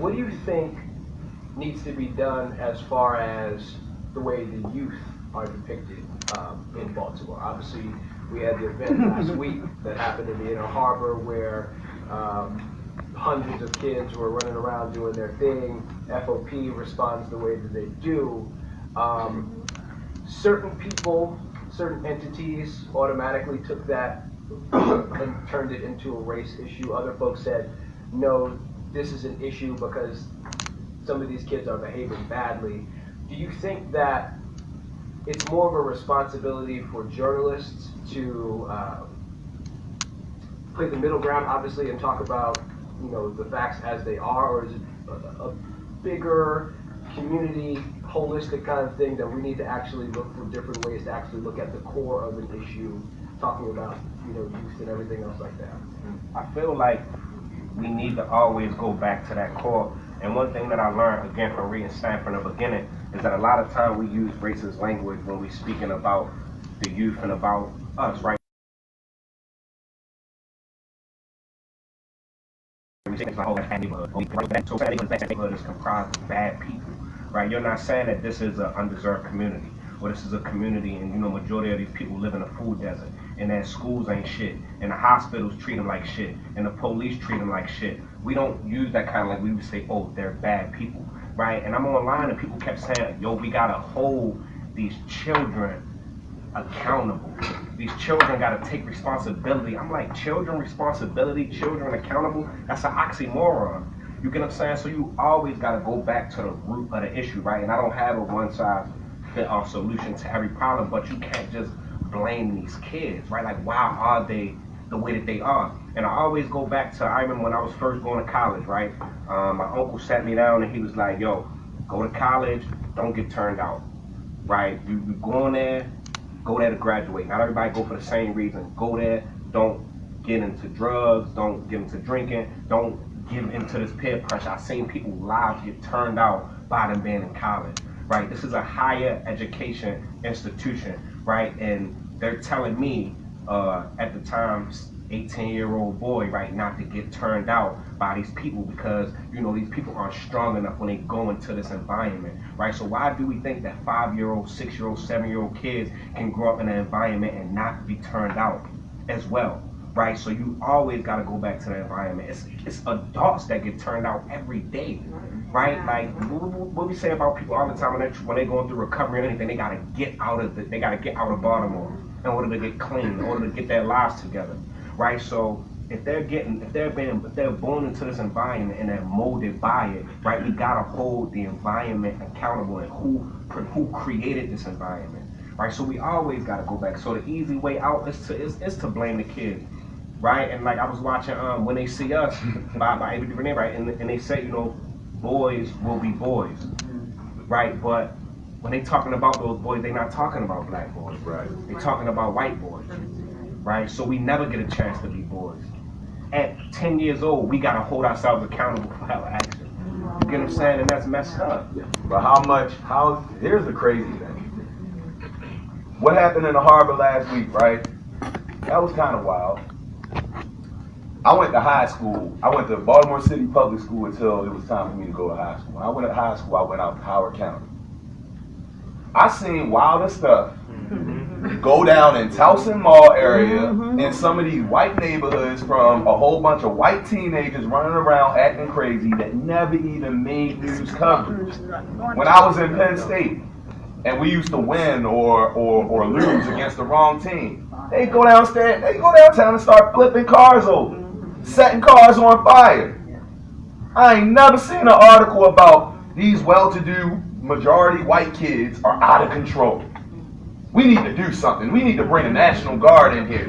what do you think needs to be done as far as the way the youth are depicted in Baltimore? Obviously, we had the event last week that happened in the Inner Harbor where hundreds of kids were running around doing their thing. FOP responds the way that they do. Certain people, certain entities automatically took that and turned it into a race issue. Other folks said, no, this is an issue because some of these kids are behaving badly. Do you think that it's more of a responsibility for journalists to play the middle ground, obviously, and talk about, you know, the facts as they are, or is it a bigger community, holistic kind of thing that we need to actually look for different ways to actually look at the core of an issue, talking about, you know, youth and everything else like that? I feel like we need to always go back to that core. And one thing that I learned, again, from reading Stan from the beginning, is that a lot of time we use racist language when we're speaking about the youth and about us, right? We say it's like, oh, that's bad neighborhood. So bad neighborhood is comprised of bad people, right? You're not saying that this is an undeserved community, or this is a community and, you know, majority of these people live in a food desert, and that schools ain't shit, and the hospitals treat them like shit, and the police treat them like shit. We don't use that kind of like, we would say, oh, they're bad people, right? And I'm online and people kept saying, yo, we gotta hold these children accountable. These children gotta take responsibility. I'm like, children responsibility, children accountable? That's an oxymoron. You get what I'm saying? So you always gotta go back to the root of the issue, right? And I don't have a one-size-fit-all solution to every problem, but you can't just blame these kids, right? Like, why are they the way that they are? And I always go back to, I remember when I was first going to college, right? My uncle sat me down and he was like, yo, go to college, don't get turned out, right? You go in there, go there to graduate. Not everybody go for the same reason. Go there, don't get into drugs, don't get into drinking, don't give into this peer pressure. I've seen people lives get turned out by them being in college, right? This is a higher education institution, right? And they're telling me at the time, 18-year-old boy, right, not to get turned out by these people because, you know, these people aren't strong enough when they go into this environment, right? So why do we think that 5-year-old, 6-year-old, 7-year-old kids can grow up in an environment and not be turned out as well, right? So you always got to go back to the environment. It's adults that get turned out every day, right? Like what we say about people all the time when they're going through recovery and anything, they got to get out of Baltimore in order to get clean, in order to get their lives together. Right, so if they're born into this environment and they're molded by it, right, we gotta hold the environment accountable and who created this environment, right? So we always gotta go back. So the easy way out is to blame the kids, right? And like I was watching When They See Us by ABJ, right, and they say, you know, boys will be boys, right? But when they talking about those boys, they're not talking about black boys, right? They're talking about white boys. Right? So we never get a chance to be boys. At 10 years old, we got to hold ourselves accountable for our actions. You get what I'm saying? And that's messed up. But here's the crazy thing. What happened in the harbor last week, right? That was kind of wild. I went to high school. I went to Baltimore City Public School until it was time for me to go to high school. When I went to high school, I went out to Howard County. I seen wilder stuff go down in Towson Mall area in some of these white neighborhoods from a whole bunch of white teenagers running around acting crazy that never even made news coverage. When I was in Penn State and we used to win or lose against the wrong team, they go downtown and start flipping cars over, setting cars on fire. I ain't never seen an article about these well-to-do majority white kids are out of control. We need to do something. We need to bring the National Guard in here.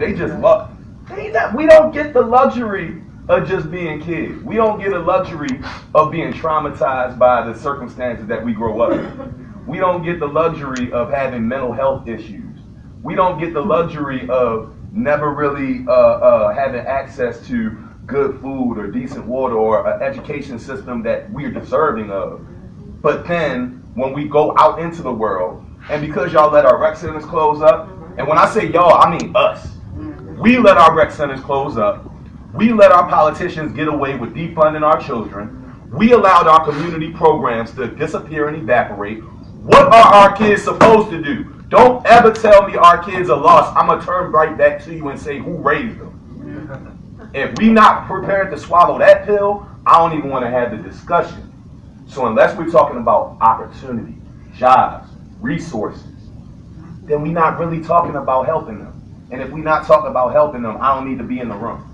We don't get the luxury of just being kids. We don't get a luxury of being traumatized by the circumstances that we grow up in. We don't get the luxury of having mental health issues. We don't get the luxury of never really having access to good food or decent water or an education system that we're deserving of. But then when we go out into the world, and because y'all let our rec centers close up, and when I say y'all, I mean us. We let our rec centers close up. We let our politicians get away with defunding our children. We allowed our community programs to disappear and evaporate. What are our kids supposed to do? Don't ever tell me our kids are lost. I'm going to turn right back to you and say, who raised them? If we not prepared to swallow that pill, I don't even want to have the discussion. So unless we're talking about opportunity, jobs, resources, then we're not really talking about helping them. And if we're not talking about helping them, I don't need to be in the room.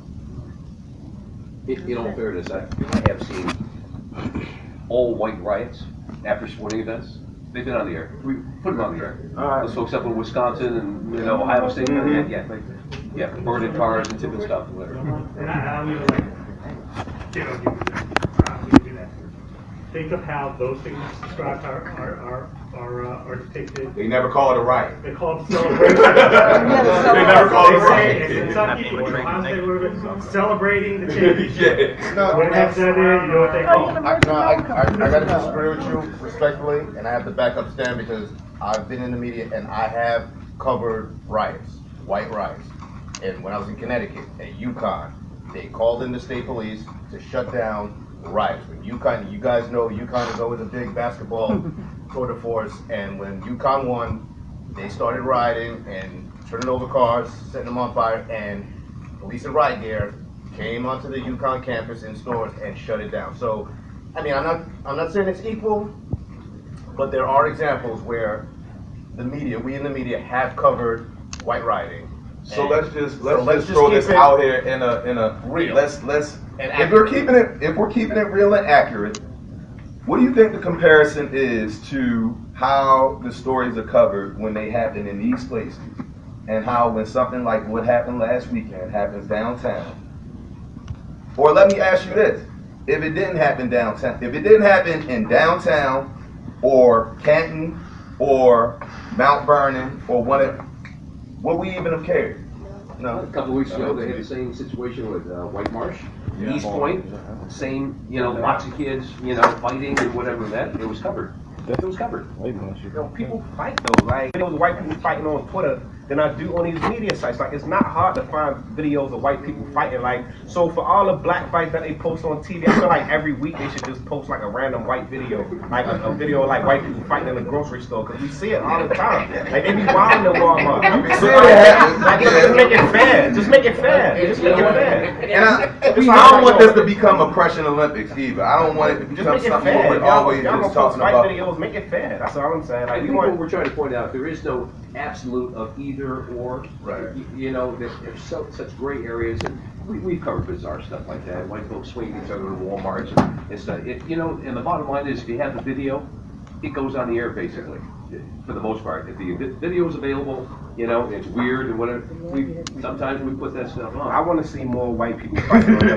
In all fairness, I have seen all white riots after sporting events. They've been on the air. We put them on the air. Those folks up in Wisconsin and Ohio State. Yeah, burning cars and tipping stuff, whatever. And I don't even do that. Think of how those things described are depicted. They never call it a riot. They call it celebration. They never call it a riot. In Kentucky, Ohio State, celebrating the championship. No, When that's done there, you know what they call it. I gotta disagree with you respectfully, and I have to back up Stan because I've been in the media and I have covered riots, white riots. And when I was in Connecticut, at UConn, they called in the state police to shut down riots. When UConn, you guys know UConn is always a big basketball tour de force, and when UConn won, they started rioting and turning over cars, setting them on fire, and police in riot gear came onto the UConn campus in stores and shut it down. So, I mean, I'm not saying it's equal, but there are examples where the media, we in the media, have covered white rioting. So let's just throw keep this it out here in a real. Let's And if we're keeping it real and accurate, what do you think the comparison is to how the stories are covered when they happen in these places, and how when something like what happened last weekend happens downtown? Or let me ask you this: if it didn't happen downtown, if it didn't happen in downtown, or Canton, or Mount Vernon, or whatever, would we even have cared? No. A couple of weeks ago, they had the same situation with White Marsh, East Point, same, lots of kids, fighting and whatever that, it was covered. It was covered. People fight though. Like videos of white people fighting on Twitter than I do on these media sites. Like it's not hard to find videos of white people fighting. Like so for all the black fights that they post on TV, I feel like every week they should just post like a random white video, like a video of like white people fighting in the grocery store because we see it all the time. Like they be wilding in Walmart. Like, just make it fair. Just make it fair. Just make it fair. And I don't want this to become oppression Olympics either. I don't want it to Just become make it something fair. where we're always Y'all just gonna post talking fight about. videos. Make it fair. That's all I'm saying. I Like we think what want. we're trying to point out, there is no absolute of either or. Right. There's such gray areas, and we've covered bizarre stuff like that. White folks swinging each other in Walmarts and stuff. And the bottom line is, if you have the video, it goes on the air basically, for the most part. If the video is available, it's weird and whatever. Sometimes we put that stuff on. I want to see more white people fighting on the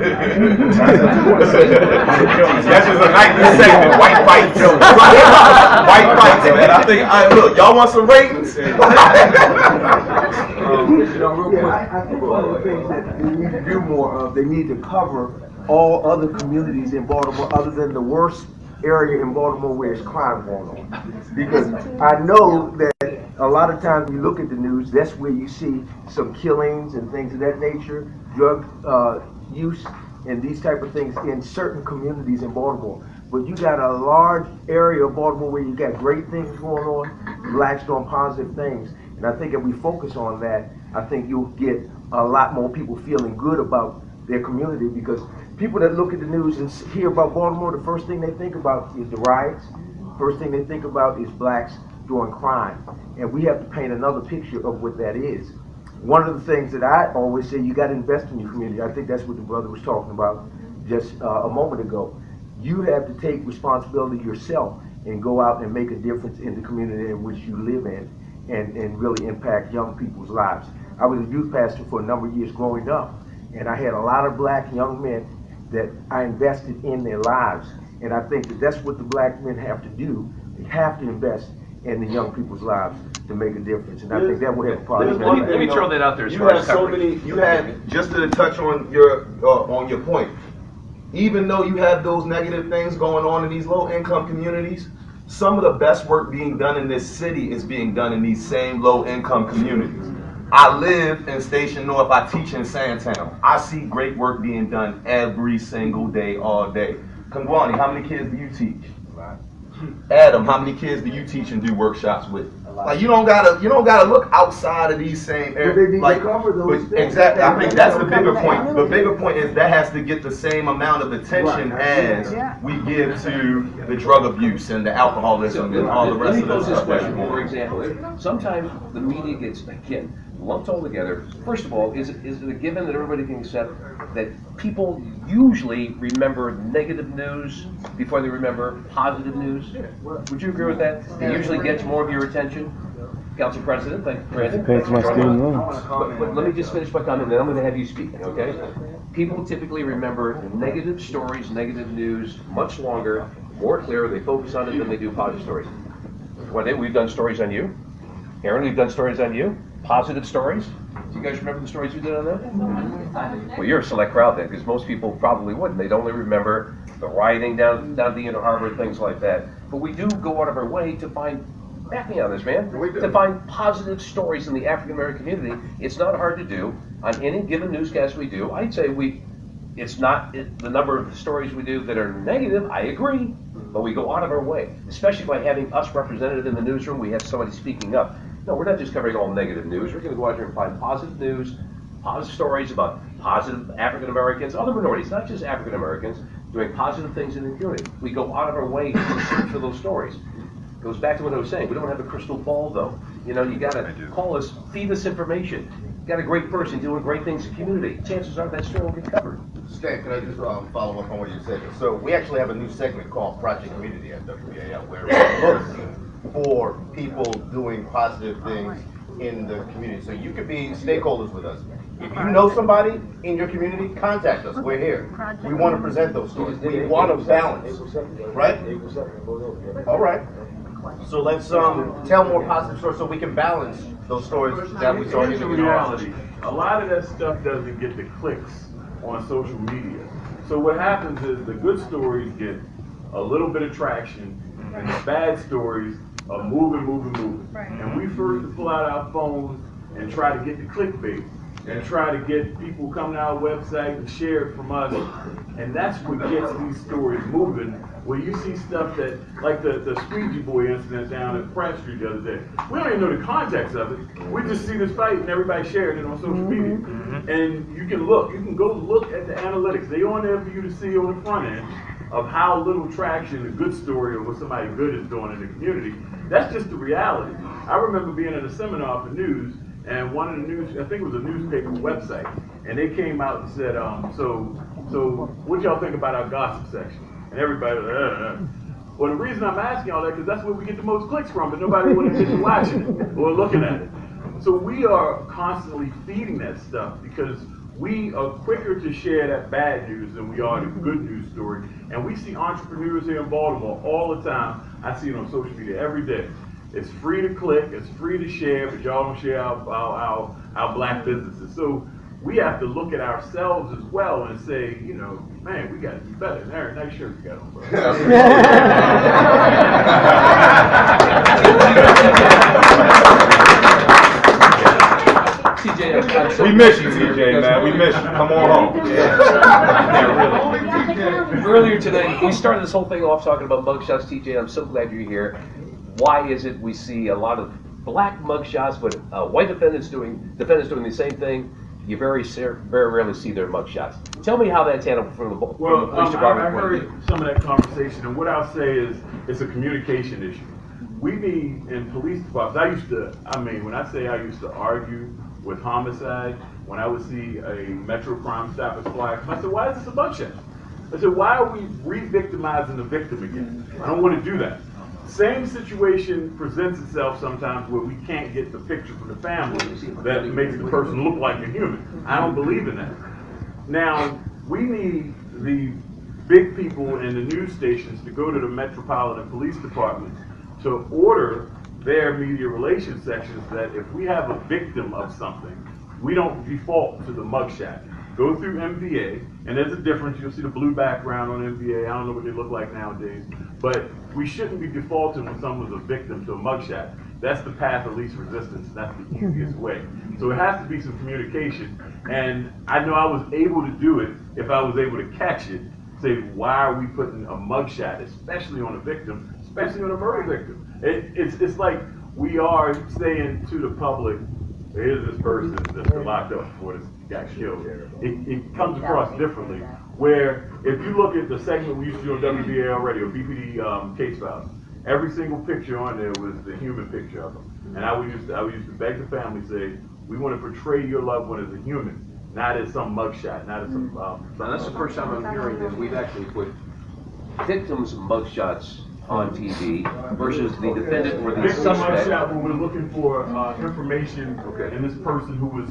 That's just a nightly segment. White fights. White fights, man. I think, look, y'all want some ratings? Real quick. I think one of the things that we need to do more of, they need to cover all other communities in Baltimore other than the worst area in Baltimore where there's crime going on. Because I know that a lot of times when you look at the news, that's where you see some killings and things of that nature, drug use and these type of things in certain communities in Baltimore. But you got a large area of Baltimore where you got great things going on, blacks doing positive things. And I think if we focus on that, I think you'll get a lot more people feeling good about their community, because people that look at the news and hear about Baltimore, the first thing they think about is the riots. First thing they think about is blacks doing crime. And we have to paint another picture of what that is. One of the things that I always say, you got to invest in your community. I think that's what the brother was talking about just a moment ago. You have to take responsibility yourself and go out and make a difference in the community in which you live in, and really impact young people's lives. I was a youth pastor for a number of years growing up, and I had a lot of black young men that I invested in their lives. And I think that that's what the black men have to do. They have to invest in the young people's lives to make a difference. And I think that will have a positive impact. Let me throw that out there as You far have as so coverage. many. You had, just to touch on your point. Even though you have those negative things going on in these low-income communities, some of the best work being done in this city is being done in these same low-income communities. I live in Station North. I teach in Sandtown. I see great work being done every single day, all day. Kondwani, how many kids do you teach? Adam, how many kids do you teach and do workshops with? Like you don't gotta look outside of these same areas. Like, exactly. I think that's the bigger point. The bigger point is that has to get the same amount of attention as we give to the drug abuse and the alcoholism and all the rest of Let me the pose this stuff. question, for example. Sometimes the media gets, again, lumped all together. First of all, is it a given that everybody can accept that people usually remember negative news before they remember positive news? Would you agree with that? It usually gets more of your attention? Council President, thank you, Brandon. But let me just finish my comment, and then I'm going to have you speak, okay? People typically remember negative stories, negative news much longer, more clear. They focus on it than they do positive stories. One day we've done stories on you. Aaron, we've done stories on you. Positive stories. Do you guys remember the stories we did on them? Well, you're a select crowd then, because most people probably wouldn't. They'd only remember the rioting down the Inner Harbor, things like that. But we do go out of our way to find, back me on this, man, to find positive stories in the African American community. It's not hard to do. On any given newscast we do, I'd say it's not the number of stories we do that are negative, I agree, but we go out of our way, especially by having us represented in the newsroom. We have somebody speaking up. No, we're not just covering all negative news. We're going to go out here and find positive news, positive stories about positive African Americans, other minorities, not just African Americans, doing positive things in the community. We go out of our way to search for those stories. Goes back to what I was saying. We don't have a crystal ball, though. You know, you got to call us, feed us information. You got a great person doing great things in the community. Chances are that story will get covered. Stan, can I just follow up on what you said? So we actually have a new segment called Project Community at WBAL, where we look for people doing positive things in the community. So you could be stakeholders with us. If you know somebody in your community, contact us. We're here. We want to present those stories. We want to balance, right? All right. So let's tell more positive stories so we can balance those stories that we saw in Here's the reality. A lot of that stuff doesn't get the clicks on social media. So what happens is the good stories get a little bit of traction, and the bad stories are moving. And we first pull out our phones and try to get the clickbait and try to get people coming to our website and share it from us. And that's what gets these stories moving. Where you see stuff that, like the Squeegee Boy incident down at Pratt Street the other day. We don't even know the context of it. We just see this fight and everybody sharing it on social media. And you can go look at the analytics. They're on there for you to see on the front end of how little traction a good story or what somebody good is doing in the community. That's just the reality. I remember being at a seminar for news, and one of the news, I think it was a newspaper website, and they came out and said, so what y'all think about our gossip section? And everybody was Well, the reason I'm asking all that, because that's where we get the most clicks from, but nobody would have been watching it or looking at it. So we are constantly feeding that stuff because we are quicker to share that bad news than we are the good news story. And we see entrepreneurs here in Baltimore all the time. I see it on social media every day. It's free to click, it's free to share, but y'all don't share our black businesses. So we have to look at ourselves as well and say, you know, man, we got to do better. Aaron, nice shirt you got on, bro. TJ, we miss you, TJ, man. We miss you. Come on home. Earlier today, we started this whole thing off talking about mugshots. TJ, I'm so glad you're here. Why is it we see a lot of black mugshots, but white defendants doing the same thing? You very rarely see their mugshots. Tell me how that's handled from the police department. I heard some of that conversation, and what I'll say is it's a communication issue. We need, in police departments, when I say I used to argue with homicide, when I would see a Metro Crime Stoppers flyer, I said, why is this a mugshot? I said, why are we re-victimizing the victim again? I don't want to do that. Same situation presents itself sometimes where we can't get the picture from the family that makes the person look like a human. I don't believe in that. Now, we need the big people in the news stations to go to the Metropolitan Police Department to order their media relations sections that if we have a victim of something, we don't default to the mugshot. Go through MVA, and there's a difference. You'll see the blue background on MVA. I don't know what they look like nowadays, but we shouldn't be defaulting when someone's a victim to a mugshot. That's the path of least resistance. That's the easiest way. So it has to be some communication, and I know I was able to do it if I was able to catch it say, why are we putting a mugshot, especially on a victim, especially on a murder victim? It's like we are saying to the public, here's this person that's been locked up before this got killed. It comes across differently. Where if you look at the segment we used to do on WBAL radio, BPD case files, every single picture on there was the human picture of them. And I would used to beg the family, say, we want to portray your loved one as a human, not as some mugshot, not as some. Now that's the first time I'm hearing that we've actually put victims' mugshots on TV versus the defendant or the Victim suspect. mugshot when we're looking for information Okay. and this person who was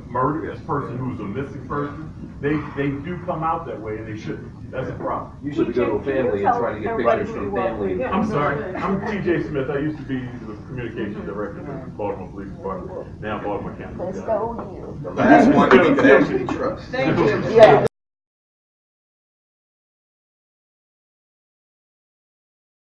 murdered, this person who was a missing person, they do come out that way and they shouldn't. That's a problem. Usually we go to a family and try to get pictures from family. I'm sorry, I'm TJ Smith. I used to be the communications director for the Baltimore Police Department, now Baltimore County. Let's go you. The last one we could actually trust. Yeah.